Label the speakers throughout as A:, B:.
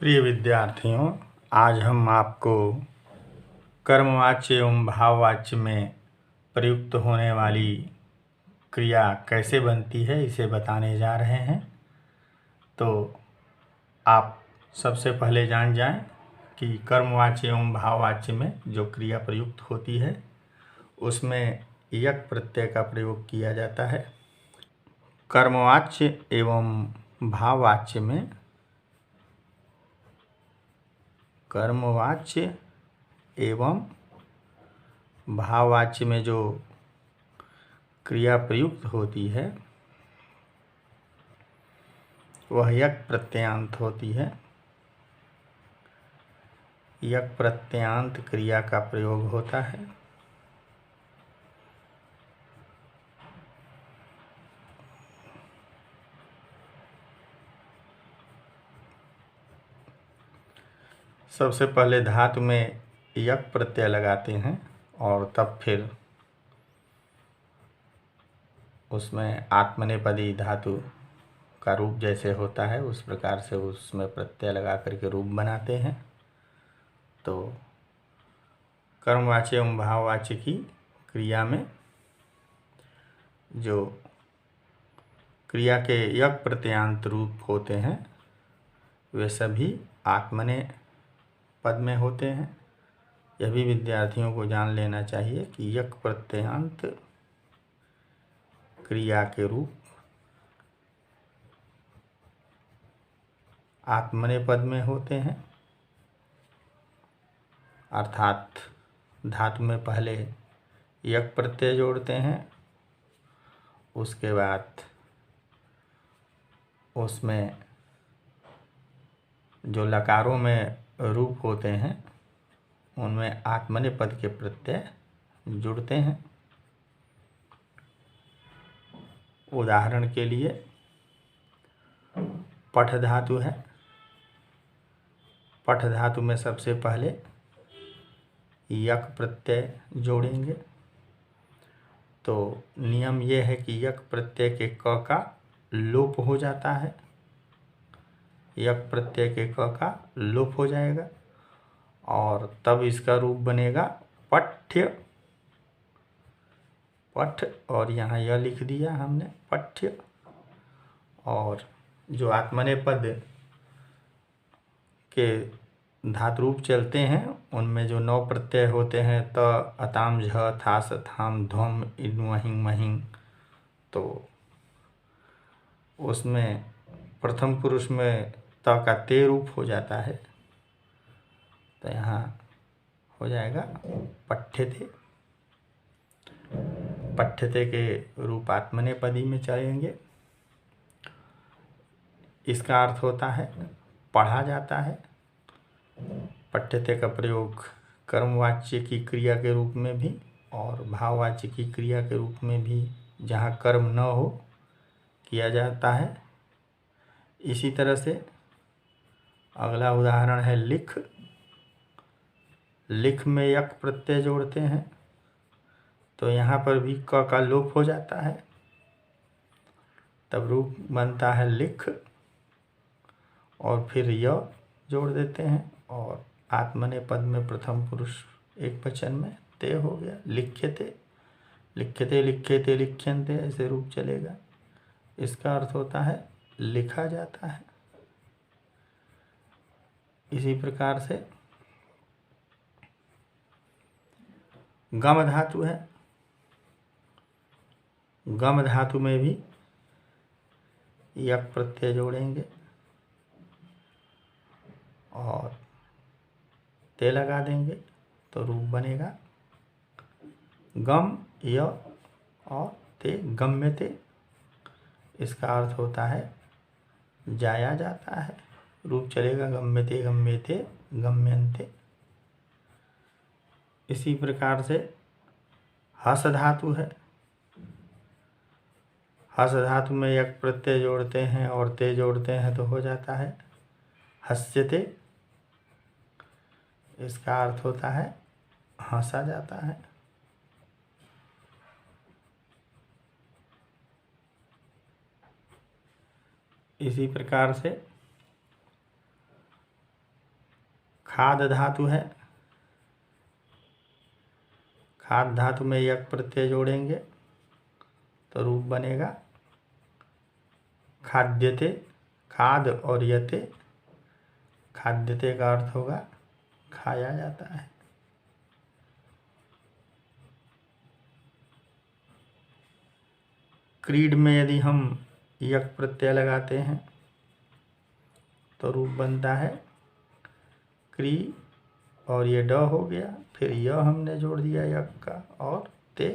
A: प्रिय विद्यार्थियों, आज हम आपको कर्मवाच्य एवं भाववाच्य में प्रयुक्त होने वाली क्रिया कैसे बनती है इसे बताने जा रहे हैं। तो आप सबसे पहले जान जाएं कि कर्मवाच्य एवं भाववाच्य में जो क्रिया प्रयुक्त होती है उसमें यक प्रत्यय का प्रयोग किया जाता है। कर्मवाच्य एवं भाववाच्य में कर्मवाच्य एवं भाववाच्य में जो क्रिया प्रयुक्त होती है वह यक प्रत्ययान्त होती है। यक प्रत्ययान्त क्रिया का प्रयोग होता है। सबसे पहले धातु में यक प्रत्यय लगाते हैं और तब फिर उसमें आत्मनेपदी धातु का रूप जैसे होता है उस प्रकार से उसमें प्रत्यय लगा करके रूप बनाते हैं। तो कर्मवाच्य एवं भाववाच्य की क्रिया में जो क्रिया के यक प्रत्ययान्त रूप होते हैं वे सभी आत्मने पद में होते हैं। यह भी विद्यार्थियों को जान लेना चाहिए कि यक प्रत्ययान्त क्रिया के रूप आत्मनेपद में होते हैं, अर्थात धातु में पहले यक प्रत्यय जोड़ते हैं, उसके बाद उसमें जो लकारों में रूप होते हैं उनमें आत्मनेपद के प्रत्यय जुड़ते हैं। उदाहरण के लिए पठ धातु है। पठ धातु में सबसे पहले यक प्रत्यय जोड़ेंगे तो नियम यह है कि यक प्रत्यय के क का लोप हो जाता है। यक प्रत्यय के क का लोप हो जाएगा और तब इसका रूप बनेगा पठ्य। पठ और यहाँ यह लिख दिया हमने पठ्य। और जो आत्मनेपद के धातु रूप चलते हैं उनमें जो 9 प्रत्यय होते हैं त अताम झ थास थाम ध्वम इन वहिंग महिंग, तो उसमें प्रथम पुरुष में त का ते रूप हो जाता है। तो यहाँ हो जाएगा पठ्यते। पठ्यते के रूप आत्मनेपदी में चलेंगे। इसका अर्थ होता है पढ़ा जाता है। पठ्यते का प्रयोग कर्मवाच्य की क्रिया के रूप में भी और भाववाच्य की क्रिया के रूप में भी जहाँ कर्म न हो किया जाता है। इसी तरह से अगला उदाहरण है लिख। लिख में यक प्रत्यय जोड़ते हैं तो यहाँ पर भी क का लोप हो जाता है, तब रूप बनता है लिख और फिर य जोड़ देते हैं और आत्मनेपद में प्रथम पुरुष एक वचन में ते हो गया लिख्यते। लिख्यते लिख्यते लिख्यन्ते ऐसे रूप चलेगा। इसका अर्थ होता है लिखा जाता है। इसी प्रकार से गम धातु है। गम धातु में भी यक प्रत्यय जोड़ेंगे और ते लगा देंगे तो रूप बनेगा गम य और ते गम्यते। इसका अर्थ होता है जाया जाता है। रूप चलेगा गम्यते गम्यते गम्यन्ते। इसी प्रकार से हस धातु है। हस धातु में यक प्रत्यय जोड़ते हैं और ते जोड़ते हैं तो हो जाता है हस्यते। इसका अर्थ होता है हंसा जाता है। इसी प्रकार से खाद धातु है, खाद धातु में यक प्रत्यय जोड़ेंगे तो रूप बनेगा खाद्यते। खाद और यते, खाद्यते का अर्थ होगा खाया जाता है। क्रीड में यदि हम यक प्रत्यय लगाते हैं तो रूप बनता है क्री, और ये ड हो गया, फिर यह हमने जोड़ दिया यक का, और ते,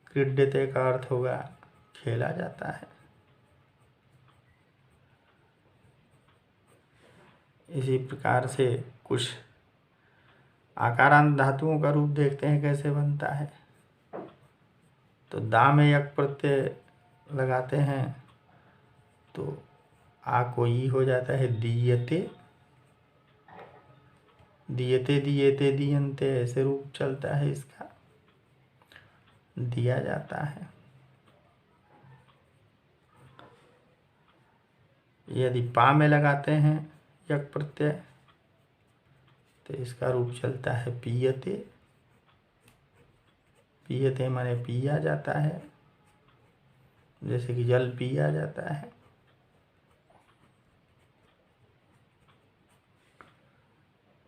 A: क्रीड्यते का अर्थ होगा खेला जाता है। इसी प्रकार से कुछ आकारांत धातुओं का रूप देखते हैं कैसे बनता है। तो दा में यक प्रत्यय लगाते हैं तो आ को ई हो जाता है दीयते, दियते दियते दियंते, ऐसे रूप चलता है इसका, दिया जाता है। यदि पा में लगाते हैं यक प्रत्यय तो इसका रूप चलता है पीयते, पीयते माने पिया जाता है, जैसे कि जल पिया जाता है।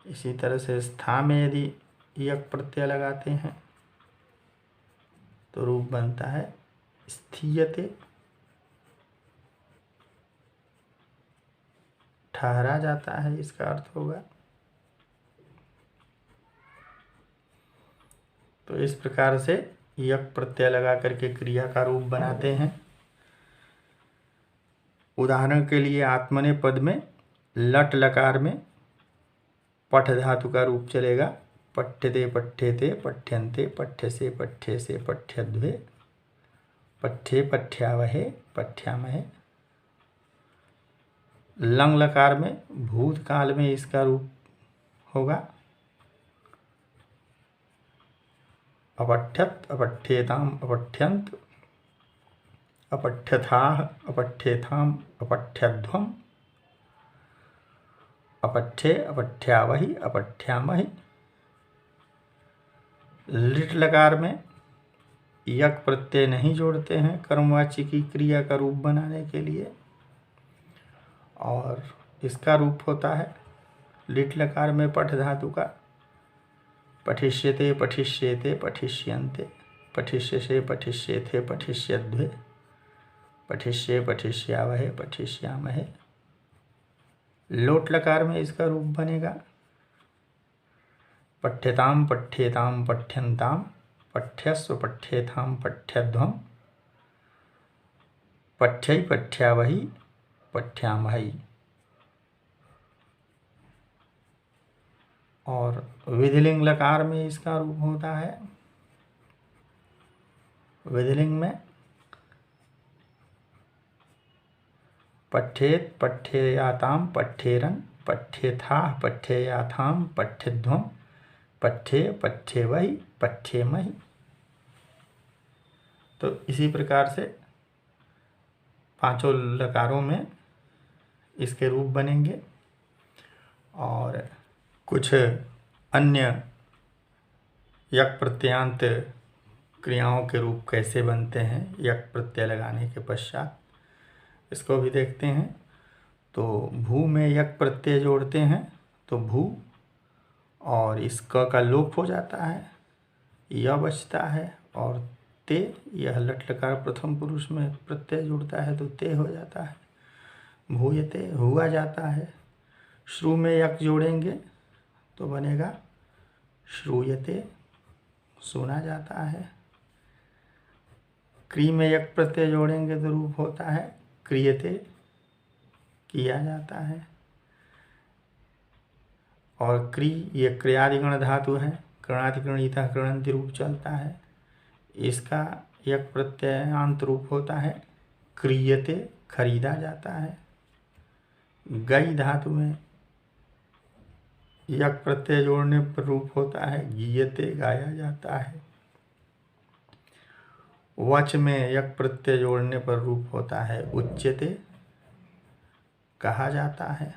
A: इसी तरह से स्था में यदि यक प्रत्यय लगाते हैं तो रूप बनता है स्थीयते, ठहरा जाता है, इसका अर्थ होगा। तो इस प्रकार से यक प्रत्यय लगा करके क्रिया का रूप बनाते हैं। उदाहरण के लिए आत्मने पद में लट लकार में पठ धातु का रूप चलेगा पठ्यते पठ्येते पठ्यन्ते पठ्यसे पठ्येसे पठ्यध्वे पठ्ये पठ्यावहे पठ्यामहे। लंग लकार में भूतकाल में इसका रूप होगा अपठ्यत अपठ्येताम अपठ्यन्त अपठ्यथाः अपठ्येथाम अपठ्यध्वम् अपठ्ये अपठ्यावहि अपठ्यामहि। लिट लकार में यक प्रत्यय नहीं जोड़ते हैं कर्मवाची की क्रिया का रूप बनाने के लिए, और इसका रूप होता है लिट लकार में पठ धातु का पठिष्यते पठिष्येते पठिष्यन्ते पठिष्यसे पठिष्येथे पठिष्यध्वे पठिष्ये पठिष्यावहे पठिष्यामहे। लोट लकार में इसका रूप बनेगा पठ्यताम पठ्येताम पठ्यन्ताम पठ्यस्व पठ्येथाम पठ्यध्वम् पठ्यै पठ्यावहि पठ्यामहि। और विधिलिंग लकार में इसका रूप होता है, विधिलिंग में पठ्येत पठ्येयाताम पठ्येरन पठ्येथाः पठ्येयाथाम पठ्यध्वम् पठ्ये पठ्येवहि पठ्येमहि। तो इसी प्रकार से पांचों लकारों में इसके रूप बनेंगे। और कुछ अन्य यक प्रत्ययांत क्रियाओं के रूप कैसे बनते हैं यक प्रत्यय लगाने के पश्चात, इसको भी देखते हैं। तो भू में यक प्रत्यय जोड़ते हैं तो भू, और इस क का लोप हो जाता है, यह बचता है, और ते, यह लट लकार प्रथम पुरुष में प्रत्यय जुड़ता है तो ते हो जाता है, भूयते हुआ जाता है। श्रु में यक जोड़ेंगे तो बनेगा श्रूयते, सुना जाता है। क्री में यक प्रत्यय जोड़ेंगे तो रूप होता है क्रियते, किया जाता है। और क्री ये क्रियादिगण धातु है, कृणातिकृणीतः कृणन्ति रूप चलता है, इसका यक प्रत्ययांत रूप होता है क्रियते, खरीदा जाता है। गई धातु में यक प्रत्यय जोड़ने पर रूप होता है गीयते, गाया जाता है। वच में यक प्रत्यय जोड़ने पर रूप होता है उच्यते, कहा जाता है।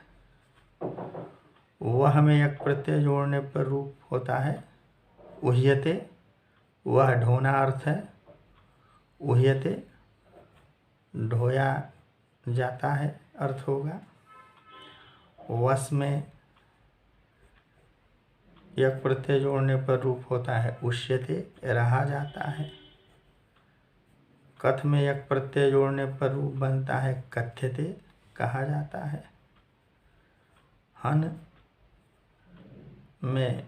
A: वह में यक प्रत्यय जोड़ने पर रूप होता है उह्यते। वह ढोना अर्थ है। उह्यते ढोया जाता है अर्थ होगा। वस में यक प्रत्यय जोड़ने पर रूप होता है उष्यते, रहा जाता है। कथ में यक प्रत्यय जोड़ने पर रूप बनता है कथ्यते, कहा जाता है। हन में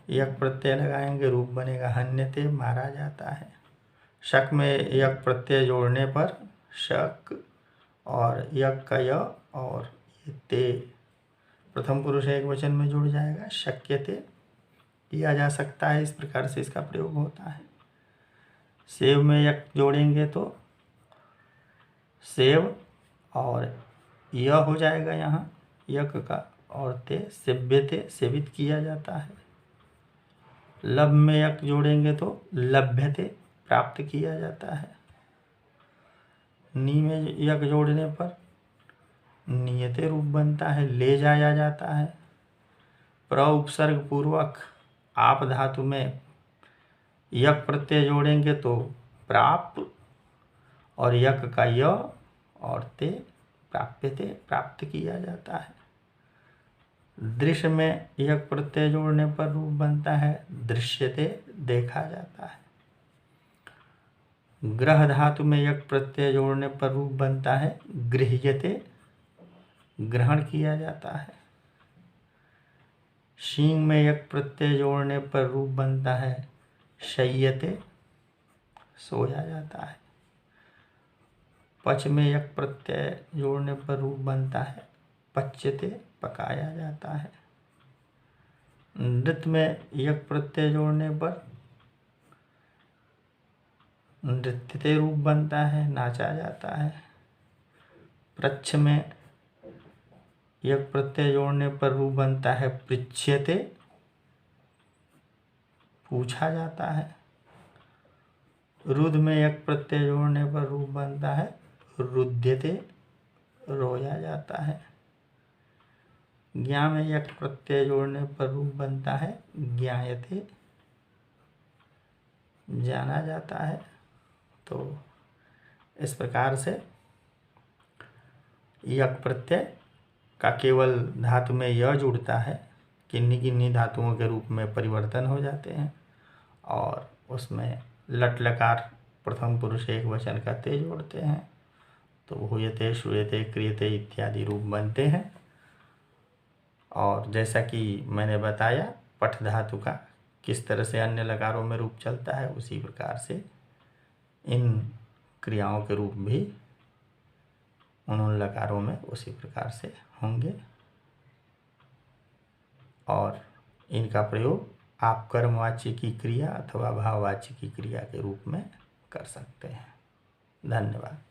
A: यक प्रत्यय लगाएंगे रूप बनेगा हन्यते, मारा जाता है। शक में यक प्रत्यय जोड़ने पर शक और यक का य और ते प्रथम पुरुष एक वचन में जुड़ जाएगा, शक्यते, किया जा सकता है, इस प्रकार से इसका प्रयोग होता है। सेव में यक जोड़ेंगे तो सेव और यह हो जाएगा यहाँ यक का, और ते सेव्यते, सेवित किया जाता है। लब में यक जोड़ेंगे तो लभ्यते, प्राप्त किया जाता है। नी में यक जोड़ने पर नियते रूप बनता है, ले जाया जाता है। प्र उपसर्ग पूर्वक आप धातु में यक प्रत्यय जोड़ेंगे तो प्राप्त, और यक का य और ते प्राप्यते, प्राप्त किया जाता है। दृश्य में यक प्रत्यय जोड़ने पर रूप बनता है दृश्यते, देखा जाता है। ग्रह धातु में यक प्रत्यय जोड़ने पर रूप बनता है गृह्यते, ग्रहण किया जाता है। शींग में यक प्रत्यय जोड़ने पर रूप बनता है शय्यते, सोया जाता है। पच में यक प्रत्यय जोड़ने पर रूप बनता है पच्यते, पकाया जाता है। नृत्य में यक प्रत्यय जोड़ने पर नृत्यते रूप बनता है, नाचा जाता है। पृच्छ में यक प्रत्यय जोड़ने पर रूप बनता है पृच्छ्यते, पूछा जाता है। रुद में यक प्रत्यय जोड़ने पर रूप बनता है रुध्यते, रोया जाता है। ज्ञा में यक प्रत्यय जोड़ने पर रूप बनता है ज्ञायते, जाना जाता है। तो इस प्रकार से यक प्रत्यय का केवल धातु में य जुड़ता है, किन्हीं किन्हीं धातुओं के रूप में परिवर्तन हो जाते हैं और उसमें लट लकार प्रथम पुरुष एक वचन का ते जोड़ते हैं तो हुयते, श्रूयते, क्रियते इत्यादि रूप बनते हैं। और जैसा कि मैंने बताया पठ धातु का किस तरह से अन्य लकारों में रूप चलता है, उसी प्रकार से इन क्रियाओं के रूप भी उन लकारों में उसी प्रकार से होंगे। और इनका प्रयोग आप कर्मवाची की क्रिया अथवा भाववाची की क्रिया के रूप में कर सकते हैं। धन्यवाद।